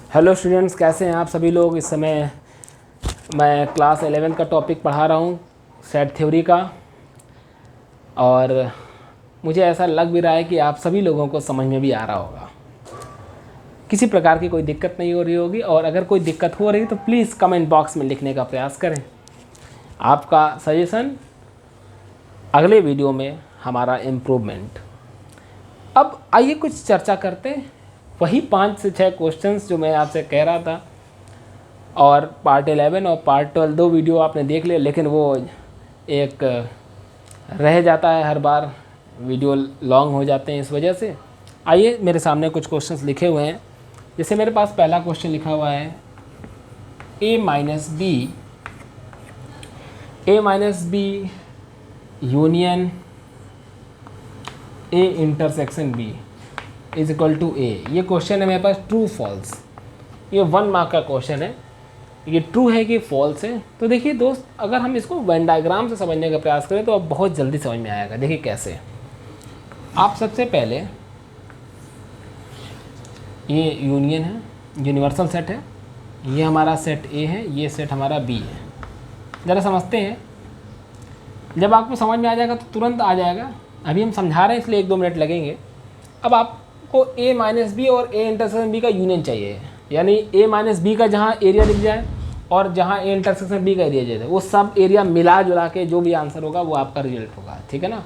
Hello students, कैसे हैं आप सभी लोग। इस समय मैं क्लास 11 का टॉपिक पढ़ा रहा हूँ, सेट थ्योरी का। और मुझे ऐसा लग भी रहा है कि आप सभी लोगों को समझ में भी आ रहा होगा, किसी प्रकार की कोई दिक्कत नहीं हो रही होगी। और अगर कोई दिक्कत हो रही तो प्लीज़ कमेंट बॉक्स में लिखने का प्रयास करें। आपका सजेशन अगले वीडियो में हमारा इम्प्रूवमेंट। अब आइए कुछ चर्चा करते हैं, वही 5 से 6 क्वेश्चंस जो मैं आपसे कह रहा था। और पार्ट 11 और पार्ट 12 दो वीडियो आपने देख लिया, लेकिन वो एक रह जाता है, हर बार वीडियो लॉन्ग हो जाते हैं इस वजह से। आइए, मेरे सामने कुछ क्वेश्चंस लिखे हुए हैं। जैसे मेरे पास पहला क्वेश्चन लिखा हुआ है A minus B union A intersection B is equal to A. ये क्वेश्चन है मेरे पास ट्रू फॉल्स। ये 1 मार्क का क्वेश्चन है। ये ट्रू है कि फॉल्स है। तो देखिए दोस्त, अगर हम इसको वेन डायग्राम से समझने का प्रयास करें तो अब बहुत जल्दी समझ में आएगा। देखिए कैसे। आप सबसे पहले ये यूनियन है, यूनिवर्सल सेट है, ये हमारा सेट ए है, ये सेट हमारा बी है। ज़रा समझते हैं, जब आपको समझ में आ जाएगा तो तुरंत आ जाएगा। अभी हम समझा रहे हैं इसलिए 1-2 मिनट लगेंगे। अब आपको ए माइनस बी और ए इंटरसेक्शन बी का यूनियन चाहिए, यानी ए माइनस बी का जहाँ एरिया दिख जाए और जहाँ ए इंटरसेक्शन बी का एरिया जाए, वो सब एरिया मिला जुला के जो भी आंसर होगा वो आपका रिजल्ट होगा। ठीक है ना।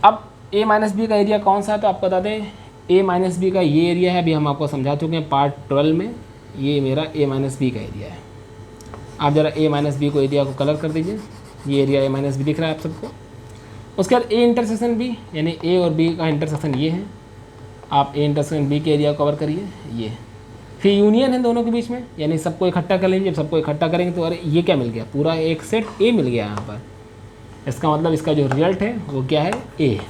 अब ए माइनस बी का एरिया कौन सा है तो आपको बता दें, ए माइनस बी का ये एरिया है। अभी हम आपको समझा चुके हैं पार्ट 12 में। ये मेरा ए माइनस बी का एरिया है। आप ज़रा ए माइनस बी को एरिया को कलर कर दीजिए। ये एरिया ए माइनस बी दिख रहा है आप सबको। उसके बाद ए इंटरसेक्शन बी, यानी ए और बी का इंटरसेक्शन ये है। आप ए इंटरसेक्शन बी के एरिया को कवर करिए। ये फिर यूनियन है दोनों के बीच में, यानी सबको इकट्ठा कर लीजिए। जब सबको इकट्ठा करेंगे तो अरे ये क्या मिल गया, पूरा एक सेट ए मिल गया यहाँ पर। इसका मतलब इसका जो रिजल्ट है वो क्या है, ए।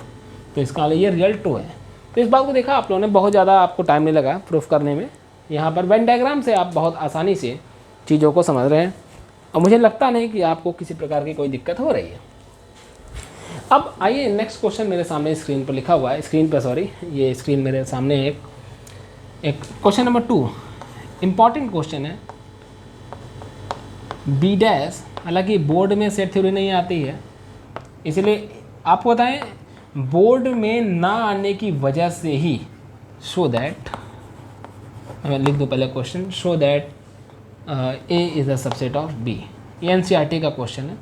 तो इसका ये रिजल्ट ट्रू है। तो इस बात को देखा आप लोगों ने, बहुत ज़्यादा आपको टाइम नहीं लगा प्रूफ करने में। यहाँ पर वेन डायग्राम से आप बहुत आसानी से चीज़ों को समझ रहे हैं और मुझे लगता नहीं कि आपको किसी प्रकार की कोई दिक्कत हो रही है। अब आइए, नेक्स्ट क्वेश्चन मेरे सामने स्क्रीन पर लिखा हुआ है, स्क्रीन पर सॉरी, ये स्क्रीन मेरे सामने है। एक क्वेश्चन नंबर 2 इम्पॉर्टेंट क्वेश्चन है। बी डैश, हालांकि बोर्ड में सेट थ्योरी नहीं आती है, इसलिए आपको बताएं बोर्ड में ना आने की वजह से ही, शो दैट, मैं लिख दूँ पहले question, show that A is a subset of B. ये एनसीईआरटी का क्वेश्चन है।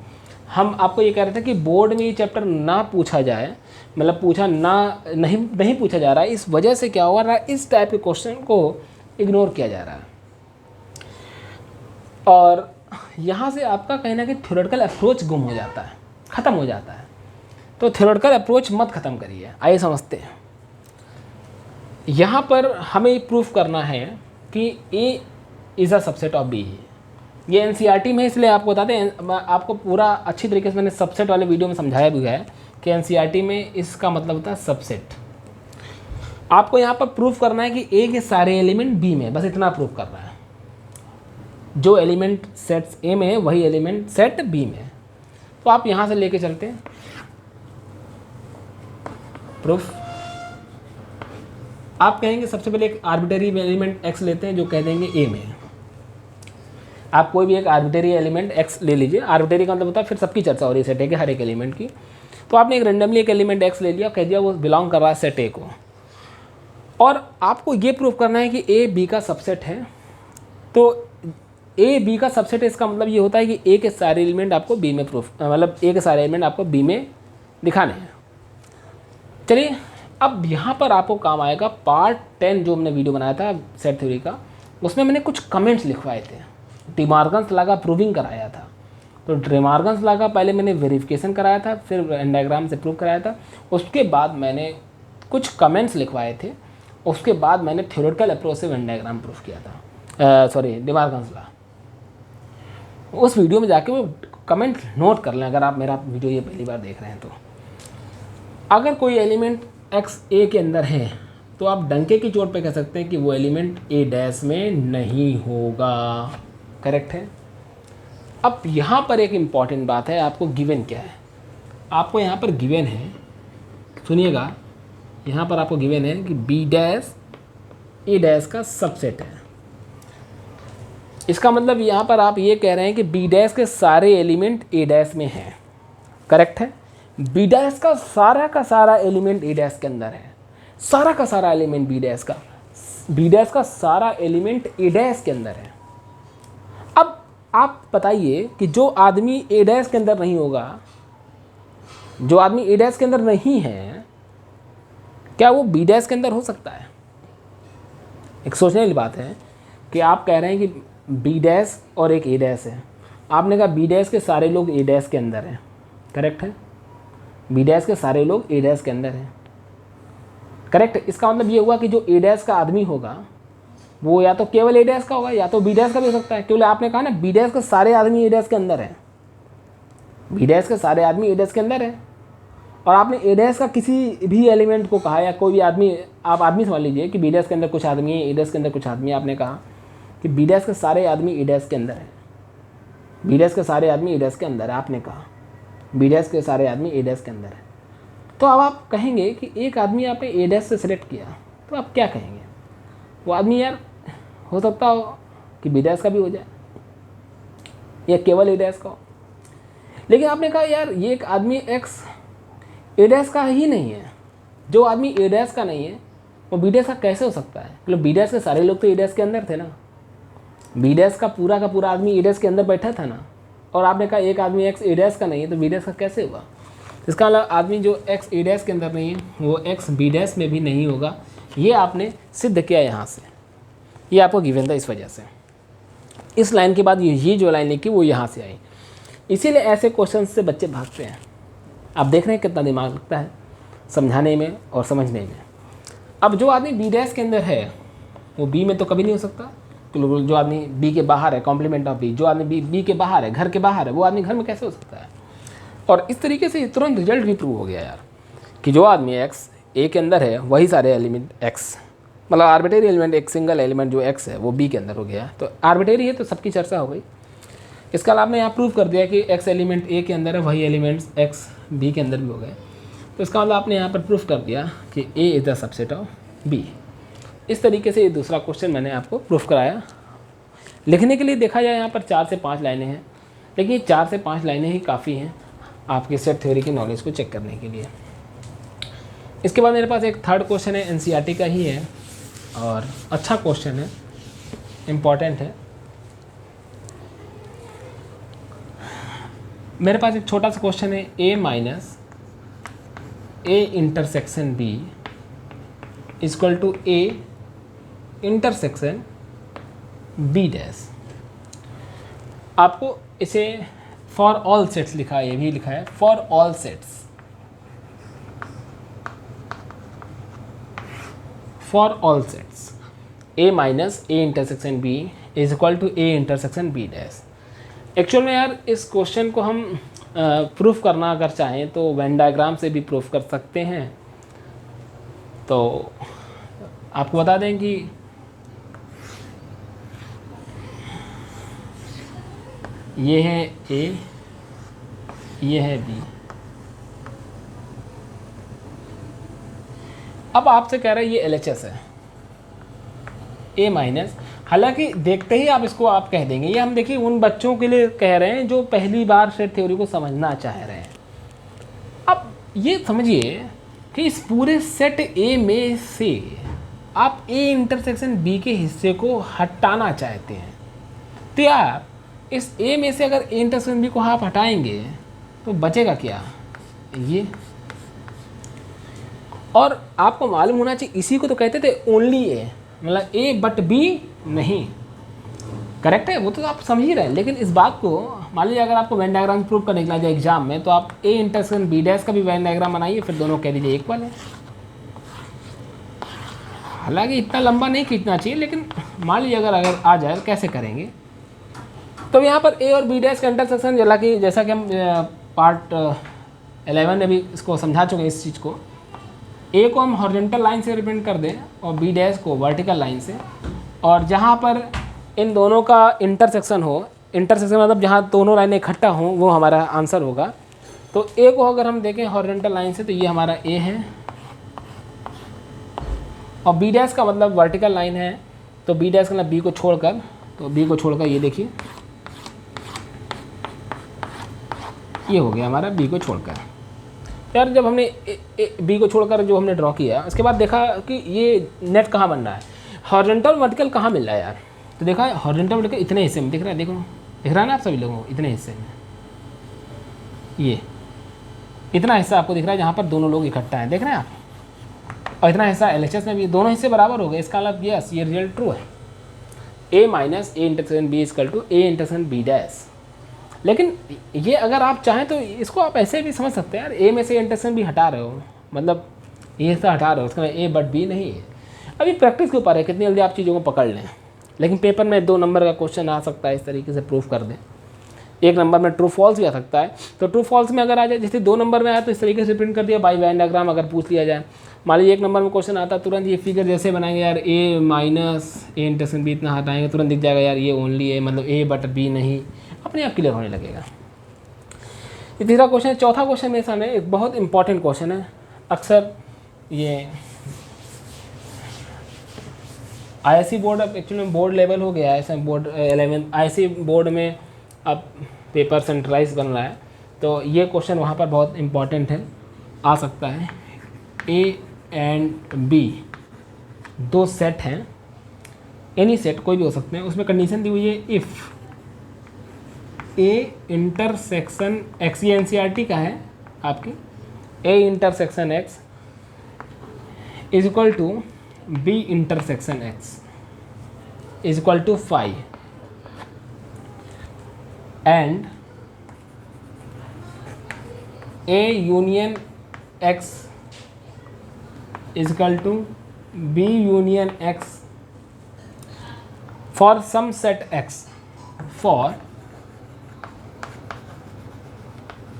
हम आपको ये कह रहे थे कि बोर्ड में ये चैप्टर ना पूछा जाए, मतलब पूछा ना नहीं पूछा जा रहा है, इस वजह से क्या हो रहा है, इस टाइप के क्वेश्चन को इग्नोर किया जा रहा है। और यहाँ से आपका कहीं ना कहीं थ्योरेटिकल अप्रोच गुम हो जाता है, ख़त्म हो जाता है। तो थ्योरेटिकल अप्रोच मत ख़त्म करिए। आइए समझते हैं। यहाँ पर हमें प्रूफ करना है कि A is a subset of B. ये एनसीईआरटी में, इसलिए आपको बता दें, आपको पूरा अच्छी तरीके से मैंने सबसेट वाले वीडियो में समझाया भी है कि एनसीईआरटी में इसका मतलब होता है सबसेट। आपको यहाँ पर प्रूफ करना है कि ए के सारे एलिमेंट बी में, बस इतना प्रूफ करना है। जो एलिमेंट सेट ए में है वही एलिमेंट सेट बी में है। तो आप यहाँ से लेके चलते हैं प्रूफ। आप कहेंगे सबसे पहले एक आर्बिटरी एलिमेंट एक्स लेते हैं जो कह देंगे ए में है। आप कोई भी एक आर्बिटरी एलिमेंट एक्स ले लीजिए। आर्बिटरी का मतलब होता है, फिर सबकी चर्चा हो रही है सेट ए के हर एक एलिमेंट की। तो आपने एक रेंडमली एक एलिमेंट एक्स ले लिया, कह दिया वो बिलोंग कर रहा है सेट ए को। और आपको ये प्रूफ करना है कि ए बी का सबसेट है। तो ए बी का सबसेट है, इसका मतलब ये होता है कि ए के सारे एलिमेंट आपको बी में प्रूफ, मतलब ए के सारे एलिमेंट आपको बी में दिखाने हैं। चलिए, अब यहाँ पर आपको काम आएगा पार्ट 10 जो हमने वीडियो बनाया था सेट थ्योरी का, उसमें मैंने कुछ कमेंट्स लिखवाए थे। डिमॉर्गन्स लॉ का प्रूविंग कराया था। तो डिमॉर्गन्स लॉ का पहले मैंने वेरिफिकेशन कराया था, फिर वेन डायग्राम से प्रूव कराया था। उसके बाद मैंने कुछ कमेंट्स लिखवाए थे। उसके बाद मैंने थ्योरेटिकल अप्रोच से वेन डायग्राम प्रूफ किया था, सॉरी डिमॉर्गन्स लॉ। उस वीडियो में जाके वो कमेंट नोट कर लें अगर आप मेरा वीडियो ये पहली बार देख रहे हैं तो। अगर कोई एलिमेंट एक्स ए के अंदर है तो आप डंके की चोट पे कह सकते हैं कि वो एलिमेंट ए डैश में नहीं होगा। करेक्ट है। अब यहाँ पर एक इम्पॉर्टेंट बात है, आपको गिवन क्या है। आपको यहाँ पर गिवन है, सुनिएगा, यहाँ पर आपको गिवन है कि बी डैश ए डैश का सबसेट है। इसका मतलब यहाँ पर आप ये कह रहे हैं कि बी डैश के सारे एलिमेंट ए डैश में हैं, करेक्ट है। बी डैश का सारा एलिमेंट ए डैश के अंदर है, सारा का सारा एलिमेंट बी डैश का सारा एलिमेंट ए डैश के अंदर है। अब आप बताइए कि जो आदमी ए डैश के अंदर नहीं होगा, जो आदमी ए डैश के अंदर नहीं है, क्या वो बी डैश के अंदर हो सकता है? एक सोचने वाली बात है कि आप कह रहे हैं कि बी डैश और एक ए डैश है। आपने कहा बी डैश के सारे लोग ए डैश के अंदर हैं, करेक्ट है। बी डैश के सारे लोग ए डैश के अंदर हैं, करेक्ट। इसका मतलब ये हुआ कि जो ए डैश का आदमी होगा वो या तो केवल ए डैश का होगा या तो बी डैश का भी हो सकता है। केवल आपने कहा ना बी डैश के सारे आदमी ए डैश के अंदर हैं, बी डैश के सारे आदमी ए डैश के अंदर हैं। और आपने ए डैश का किसी भी एलिमेंट को कहा या कोई भी आदमी, आप आदमी समझ लीजिए कि बी डैश के अंदर कुछ आदमी है, ए डैश के अंदर कुछ आदमी है। आपने कहा कि बी डैश के सारे आदमी ए डैश के अंदर है, बी डैश के सारे आदमी ए डैश के अंदर है। आपने कहा बी डैश के सारे आदमी ए डैश के अंदर है। तो अब आप कहेंगे कि एक आदमी आपने ए डैश से सिलेक्ट किया, तो आप क्या कहेंगे? वो आदमी यार हो सकता हो कि बी डैश का भी हो जाए या केवल ए डैश का हो। लेकिन आपने कहा यार ये एक आदमी एक्स ए डैश का ही नहीं है, जो आदमी ए डैश का नहीं है वो बी डैश का कैसे हो सकता है? मतलब बी डैश के सारे लोग तो ए डैश के अंदर थे ना, बी डैश का पूरा आदमी ए डैश के अंदर बैठा था ना। और आपने कहा एक आदमी एक्स ए डैश का नहीं है, तो बी डैश का कैसे हुआ? इसका मतलब आदमी जो एक्स ए डैश के अंदर नहीं है वो एक्स बी डैश में भी नहीं होगा। ये आपने सिद्ध किया यहाँ से, ये आपको गिवन था। इस वजह से इस लाइन के बाद ये जो लाइन लिखी वो यहाँ से आई। इसीलिए ऐसे क्वेश्चन से बच्चे भागते हैं। आप देख रहे हैं कितना दिमाग लगता है समझाने में और समझने में। अब जो आदमी बी डैश के अंदर है वो बी में तो कभी नहीं हो सकता, क्योंकि जो आदमी बी के बाहर है, कॉम्प्लीमेंट ऑफ बी, जो आदमी बी के बाहर है, घर के बाहर है, वो आदमी घर में कैसे हो सकता है? और इस तरीके से तुरंत रिजल्ट भी प्रूव हो गया यार कि जो आदमी एक्स ए के अंदर है वही सारे एलिमेंट एक्स, मतलब आर्बिट्रेरी एलिमेंट, एक सिंगल एलिमेंट जो एक्स है वो बी के अंदर हो गया। तो आर्बिट्रेरी है तो सबकी चर्चा हो गई। इसका आपने यहाँ प्रूव कर दिया कि एक्स एलिमेंट ए के अंदर है, वही एलिमेंट्स एक्स बी के अंदर भी हो गए। तो इसका मतलब आपने यहाँ पर प्रूफ कर दिया कि A is the subset of B. इस तरीके से ये दूसरा क्वेश्चन मैंने आपको प्रूफ कराया। लिखने के लिए देखा जाए यहाँ पर 4 से 5 लाइनें हैं, लेकिन 4 से 5 लाइनें ही काफ़ी हैं आपके सेट थ्योरी की नॉलेज को चेक करने के लिए। इसके बाद मेरे पास एक थर्ड क्वेश्चन है, एनसीईआरटी का ही है और अच्छा क्वेश्चन है, इम्पॉर्टेंट है। मेरे पास एक छोटा सा क्वेश्चन है, A minus A intersection B equal to A intersection B dash. आपको इसे फॉर ऑल सेट्स लिखा है, ये भी लिखा है for all sets, for all sets A minus A intersection B is equal to A intersection B dash. Actual में यार इस क्वेश्चन को हम प्रूफ करना अगर चाहें तो वेन डायग्राम से भी प्रूफ कर सकते हैं। तो आपको बता दें कि ये है ए, ये है बी। अब आपसे कह रहे हैं ये LHS है, ए माइनस। हालांकि देखते ही आप इसको आप कह देंगे, ये हम देखिए उन बच्चों के लिए कह रहे हैं जो पहली बार सेट थ्योरी को समझना चाह रहे हैं। अब ये समझिए कि इस पूरे सेट ए में से आप ए इंटरसेक्शन बी के हिस्से को हटाना चाहते हैं, तो यार इस ए में से अगर ए इंटरसेक्शन बी को आप हटाएंगे तो बचेगा क्या? ये। और आपको मालूम होना चाहिए इसी को तो कहते थे ओनली ए, मतलब ए बट बी नहीं, करेक्ट है, वो तो आप समझ ही रहे हैं। लेकिन इस बात को मान लीजिए अगर आपको वेन डायग्राम प्रूव करने के लिए जाए एग्जाम में, तो आप ए इंटरसेक्शन बी डैश का भी वेन डायग्राम बनाइए, फिर दोनों कह दीजिए इक्वल है। हालांकि इतना लंबा नहीं खींचना चाहिए, लेकिन मान लीजिए अगर आ जाए तो कैसे करेंगे? तो यहाँ पर ए और बी डैश का इंटरसेक्शन जैसा कि हम पार्ट 11 में भी इसको समझा चुके हैं इस चीज़ को। ए को हम हॉरिजॉन्टल लाइन से रिप्रेजेंट कर दें और बी डैश को वर्टिकल लाइन से, और जहाँ पर इन दोनों का इंटरसेक्शन हो, इंटरसेक्शन मतलब जहाँ दोनों लाइनें इकट्ठा हों, वो हमारा आंसर होगा। तो ए को अगर हम देखें हॉरिजॉन्टल लाइन से तो ये हमारा ए है और बी डैश का मतलब वर्टिकल लाइन है, तो बी डैश का मतलब बी को छोड़कर, तो बी को छोड़कर ये देखिए ये हो गया हमारा बी को छोड़कर। यार जब हमने बी को छोड़कर जो हमने ड्रॉ किया, उसके बाद देखा कि ये नेट कहाँ बन रहा है, हॉरिजॉन्टल वर्टिकल कहाँ मिल रहा है यार, तो देखा हॉरिजॉन्टल वर्टिकल इतने हिस्से में दिख रहा है, देखो दिख रहा है ना आप सभी लोगों को, इतने हिस्से में, ये इतना हिस्सा आपको दिख रहा है जहाँ पर दोनों लोग इकट्ठा हैं, देख रहे हैं आप, और इतना हिस्सा LHS में भी, दोनों हिस्से बराबर हो गए, इसका मतलब यस ये रिजल्ट ट्रू है, A minus A intersection B equal to A intersection B dash. लेकिन ये अगर आप चाहें तो इसको आप ऐसे भी समझ सकते हैं यार, ए में से इंटरसेक्शन भी हटा रहे हो, मतलब ये हिस्सा हटा रहे हो, उसका ए बट बी नहीं है। अभी प्रैक्टिस के ऊपर है कितनी जल्दी आप चीज़ों को पकड़ लें, लेकिन पेपर में 2 नंबर का क्वेश्चन आ सकता है, इस तरीके से प्रूफ कर दें। 1 नंबर में ट्रू फॉल्स भी आ सकता है, तो ट्रू फॉल्स में अगर आ जाए, जैसे 2 नंबर में आया तो इस तरीके से प्रिंट कर दिया बाई वेन डायग्राम अगर पूछ लिया जाए। मान लीजिए 1 नंबर में क्वेश्चन आता तुरंत ये फिगर जैसे बनाएंगे यार, ए माइनस ए इंटरसेक्शन बी इतना हटाएंगे, तुरंत दिख जाएगा यार ये ओनली ए, मतलब ए बट बी नहीं, अपने आप क्लियर होने लगेगा। ये तीसरा क्वेश्चन है। चौथा क्वेश्चन मेरे सामने एक बहुत इंपॉर्टेंट क्वेश्चन है, अक्सर ये ISC बोर्ड अब एक्चुअली बोर्ड लेवल हो गया है, बोर्ड 11 ISC बोर्ड में अब पेपर सेंट्रलाइज बन रहा है, तो ये क्वेश्चन वहाँ पर बहुत इम्पॉर्टेंट है, आ सकता है। A एंड B 2 सेट हैं, एनी सेट कोई भी हो सकते हैं, उसमें कंडीशन दी हुई है इफ़ A इंटरसेक्शन X, ये NCERT का है आपकी, A intersection X is equal to B intersection X is equal to 5 and A union X is equal to B union X for some set X, for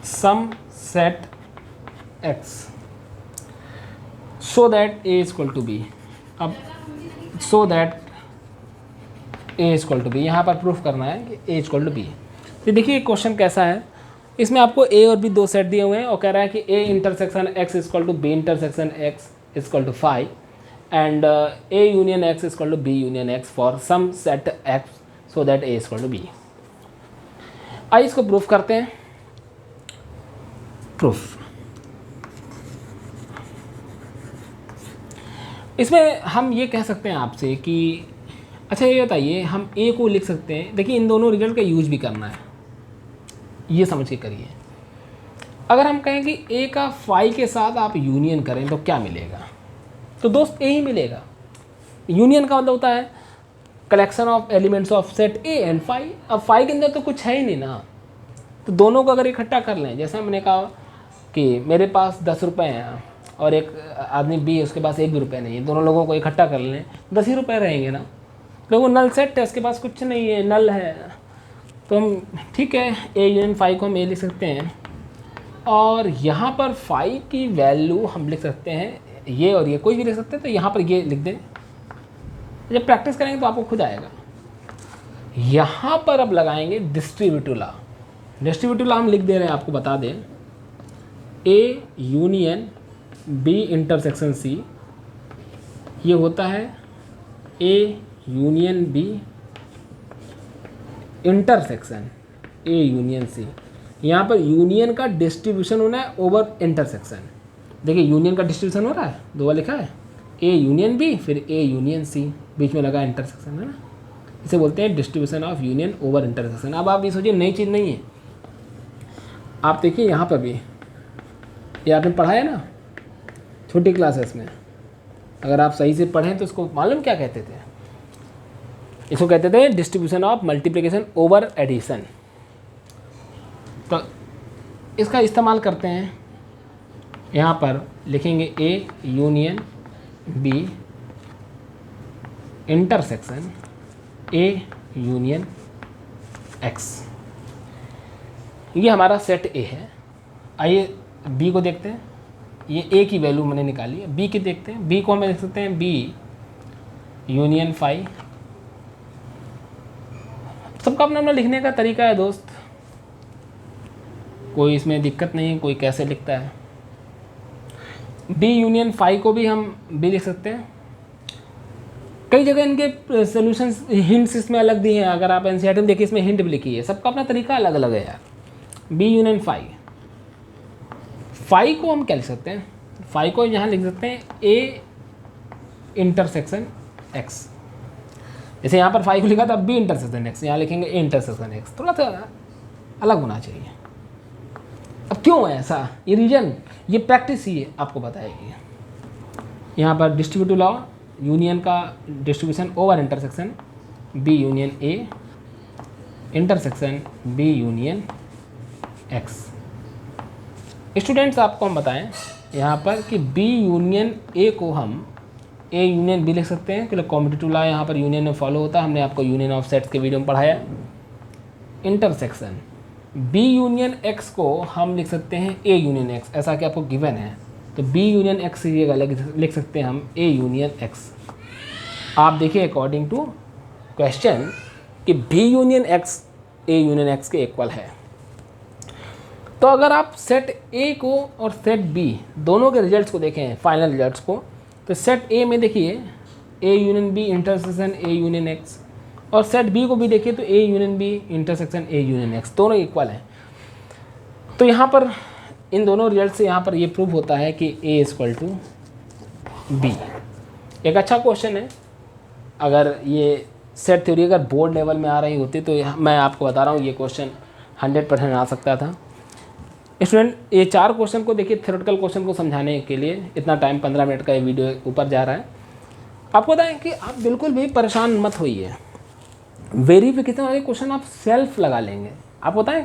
some set X so that A is equal to B। अब so that A is equal to B यहाँ पर proof करना है कि A is equal to B। तो देखिए question कैसा है, इसमें आपको A और B 2 सेट दिए हुए हैं और कह रहा है कि A intersection X is equal to B intersection X is equal to 5 and A union X is equal to B union X for some set X so that A is equal to B। आइए इसको proof करते हैं। Proof इसमें हम ये कह सकते हैं आपसे कि अच्छा ये बताइए, हम A को लिख सकते हैं, देखिए इन दोनों रिजल्ट का यूज भी करना है, ये समझ के करिए। अगर हम कहें कि A का फाई के साथ आप यूनियन करें तो क्या मिलेगा, तो दोस्त A ही मिलेगा। यूनियन का मतलब होता है collection of elements of set A and phi. अब फाई के अंदर तो कुछ है ही नहीं ना, तो दोनों को अगर इकट्ठा कर लें, जैसे हमने कहा कि मेरे पास 10 रुपये हैं और एक आदमी B है उसके पास 1 भी रुपये नहीं है, दोनों लोगों को इकट्ठा कर लें 10 ही रुपये रहेंगे ना, तो वो नल सेट है, उसके पास कुछ नहीं है, नल है, तो हम ठीक है A यूनियन फाई को हम A लिख सकते हैं, और यहाँ पर फाई की वैल्यू हम लिख सकते हैं ये, और ये कोई भी लिख सकते हैं, तो यहाँ पर ये लिख दें। जब प्रैक्टिस करेंगे तो आपको खुद आएगा। यहाँ पर अब लगाएंगे डिस्ट्रीब्यूटिव लॉ। डिस्ट्रीब्यूटिव लॉ हम लिख दे रहे हैं, आपको बता दें, A union B intersection C ये होता है A union B intersection A union C। यहाँ पर यूनियन का डिस्ट्रीब्यूशन होना है ओवर इंटरसेक्शन। देखिए यूनियन का डिस्ट्रीब्यूशन हो रहा है, 2 बार लिखा है, A यूनियन B फिर A यूनियन C, बीच में लगा इंटरसेक्शन है ना, इसे बोलते हैं distribution of union over intersection. अब आप ये सोचिए नई चीज़ नहीं है, आप देखिए यहाँ पर भी ये आपने पढ़ा है ना छोटी क्लासेस में, अगर आप सही से पढ़ें तो इसको मालूम क्या कहते थे, इसको कहते थे distribution of multiplication over addition. तो इसका इस्तेमाल करते हैं, यहाँ पर लिखेंगे A union B intersection A union X, ये हमारा सेट A है। आइए B को देखते हैं, ये A की वैल्यू मैंने निकाली है, B की देखते हैं, B को हम लिख सकते हैं B यूनियन फाई। सबका अपना अपना लिखने का तरीका है दोस्त, कोई इसमें दिक्कत नहीं है, कोई कैसे लिखता है। B यूनियन फाई को भी हम B लिख सकते हैं, कई जगह इनके सोल्यूशन हिंट्स इसमें अलग दिए हैं। अगर आप एनसीईआरटी में देखिए इसमें हिंट भी लिखी है, सबका अपना तरीका अलग अलग है यार। बी यूनियन फाई को हम क्या लिख सकते हैं, फाई को यहाँ लिख सकते हैं ए इंटरसेक्शन एक्स। जैसे यहाँ पर फाई को लिखा था बी इंटरसेक्शन एक्स, यहाँ लिखेंगे ए इंटरसेक्शन एक्स, थोड़ा सा अलग होना चाहिए। अब क्यों है ऐसा, ये रीजन, ये प्रैक्टिस ही आपको बताएगी। यहाँ पर डिस्ट्रीब्यूटिव लॉ, यूनियन का distribution over intersection B union A intersection B union X. Students आपको हम बताएं यहाँ पर कि बी यूनियन ए को हम ए यूनियन बी लिख सकते हैं, क्योंकि कॉम्पिटिटिव लॉ यहाँ पर यूनियन में फॉलो होता है, हमने आपको यूनियन ऑफ सेट्स के वीडियो में पढ़ाया। इंटरसेक्शन बी यूनियन एक्स को हम लिख सकते हैं ए यूनियन एक्स, ऐसा कि आपको गिवन है, तो बी यूनियन एक्स की जगह लिख सकते हैं हम ए यूनियन एक्स। आप देखिए अकॉर्डिंग टू क्वेश्चन कि B union X A union X के इक्वल है। तो अगर आप सेट ए को और सेट बी दोनों के रिजल्ट्स को देखें, फाइनल रिजल्ट्स को, तो सेट ए में देखिए A union B intersection A union X, और सेट बी को भी देखिए तो A union B intersection A union X, दोनों इक्वल हैं। तो यहाँ पर इन दोनों रिजल्ट से यहाँ पर ये प्रूव होता है कि ए इक्वल टू बी। एक अच्छा क्वेश्चन है। अगर ये सेट थ्योरी अगर बोर्ड लेवल में आ रही होती तो मैं आपको बता रहा हूँ ये क्वेश्चन 100% आ सकता था। स्टूडेंट ये 4 क्वेश्चन को देखिए, थ्योरेटिकल क्वेश्चन को समझाने के लिए इतना टाइम 15 मिनट का ये वीडियो ऊपर जा रहा है। आपको बताएं कि आप बिल्कुल भी परेशान मत होइए, वेरिफिकेशन वाले क्वेश्चन आप सेल्फ लगा लेंगे। आप बताएं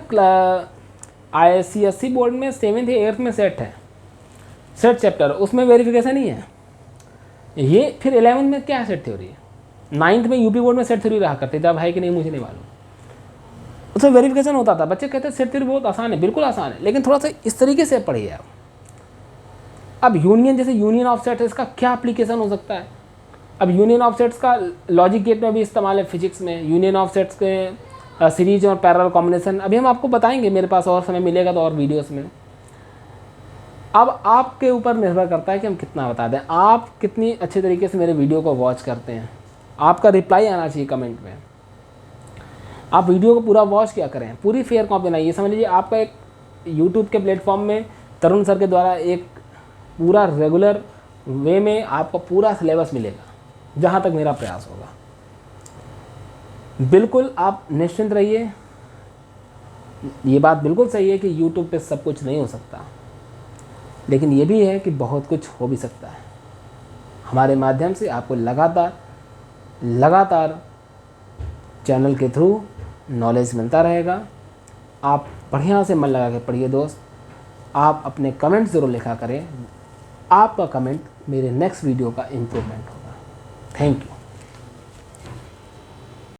ICSE बोर्ड में 7th या 8th में सेट है, सेट चैप्टर, उसमें वेरिफिकेशन ही है। ये फिर 11th में क्या है सेट थ्योरी, 9th में यूपी बोर्ड में सेट थ्योरी रहा करते थे, अब है कि नहीं मुझे नहीं मालूम, उसमें वेरिफिकेशन होता था। बच्चे कहते हैं सेट थ्योरी बहुत आसान है, बिल्कुल आसान है, लेकिन थोड़ा सा इस तरीके से पढ़िए आप। अब यूनियन, जैसे यूनियन ऑफ सेट है, इसका क्या एप्लीकेशन हो सकता है। अब यूनियन ऑफ सेट्स का लॉजिक गेट में भी इस्तेमाल है, फिजिक्स में यूनियन ऑफ सेट्स के सीरीज और पैरेलल कॉम्बिनेशन अभी हम आपको बताएंगे, मेरे पास और समय मिलेगा तो और वीडियोस में। अब आपके ऊपर निर्भर करता है कि हम कितना बता दें, आप कितनी अच्छे तरीके से मेरे वीडियो को वॉच करते हैं। आपका रिप्लाई आना चाहिए कमेंट में। आप वीडियो को पूरा वॉच क्या करें, पूरी फेयर कॉपी बनाइए। समझ लीजिए आपका एक यूट्यूब के प्लेटफॉर्म में तरुण सर के द्वारा एक पूरा रेगुलर वे में आपको पूरा सिलेबस मिलेगा, जहाँ तक मेरा प्रयास होगा। बिल्कुल आप निश्चिंत रहिए। ये बात बिल्कुल सही है कि यूट्यूब पे सब कुछ नहीं हो सकता, लेकिन ये भी है कि बहुत कुछ हो भी सकता है। हमारे माध्यम से आपको लगातार चैनल के थ्रू नॉलेज मिलता रहेगा। आप बढ़िया से मन लगा के पढ़िए दोस्त। आप अपने कमेंट ज़रूर लिखा करें, आपका कमेंट मेरे नेक्स्ट वीडियो का इम्प्रूवमेंट होगा। Thank you.